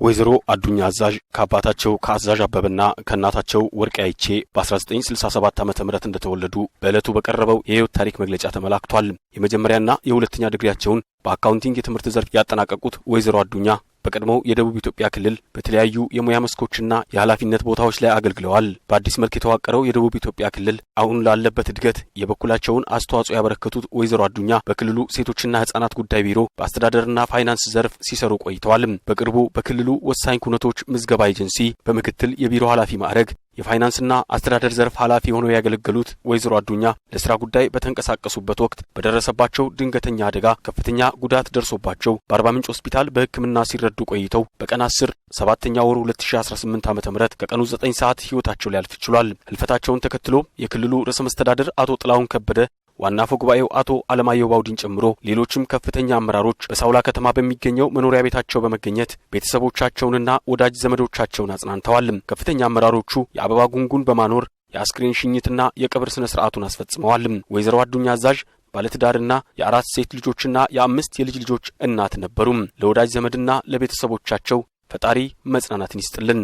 ወይዘሮ አዱኛ አዛዥ ከአባታቸው ከአዛዥ አበበና ከእናታቸው ወርቅ አይቼ በ1967 ዓ.ም እንደተወለዱ በዕለቱ በቀረበው የህይወት ታሪክ መግለጫ ተመላክቷል። የመጀመሪያና የሁለተኛ ዲግሪያቸውን በአካውንቲንግ የትምህርት ዘርፍ ያጠናቀቁት ወይዘሮ አዱኛ በቀድሞው የደቡብ ኢትዮጵያ ክልል በተለያዩ የሙያ መስኮችና የኃላፊነት ቦታዎች ላይ አገልግለዋል። በአዲስ መልክ የተዋቀረው የደቡብ ኢትዮጵያ ክልል አሁን ላለበት እድገት የበኩላቸውን አስተዋጽኦ ያበረከቱት ወይዘሮ አዱኛ በክልሉ ሴቶችና ህጻናት ጉዳይ ቢሮ በአስተዳደርና ፋይናንስ ዘርፍ ሲሰሩ ቆይተዋል። በቅርቡ በክልሉ ወሳኝ ኩነቶች ምዝገባ ኤጀንሲ በምክትል የቢሮ ኃላፊ ማዕረግ የፋይናንስና አስተዳደር ዘርፍ ኃላፊ ሆነው ያገለገሉት ወይዘሮ አዱኛ ለስራ ጉዳይ በተንቀሳቀሱበት ወቅት በደረሰባቸው ድንገተኛ አደጋ ከፍተኛ ጉዳት ደርሶባቸው በአርባ ምንጭ ሆስፒታል በሕክምና ሲረዱ ቆይተው በቀን 7ኛ ወር 2018 ዓ.ም ከቀኑ 9 ሰዓት ህይወታቸው ሊያልፍ ችሏል። ህልፈታቸውን ተከትሎ የክልሉ ርዕሰ መስተዳድር አቶ ጥላሁን ከበደ ዋና አፈ ጉባኤው አቶ አለማየሁ ባውዲን ጨምሮ ሌሎችም ከፍተኛ አመራሮች በሳውላ ከተማ በሚገኘው መኖሪያ ቤታቸው በመገኘት ቤተሰቦቻቸውንና ወዳጅ ዘመዶቻቸውን አጽናንተዋል። ከፍተኛ አመራሮቹ የአበባ ጉንጉን በማኖር የአስክሬን ሽኝትና የቀብር ስነ ስርዓቱን አስፈጽመዋል። ወይዘሮ አዱኛ አዛዥ ባለትዳርና የአራት ሴት ልጆችና የአምስት የልጅ ልጆች እናት ነበሩ። ለወዳጅ ዘመድና ለቤተሰቦቻቸው ፈጣሪ መጽናናትን ይስጥልን።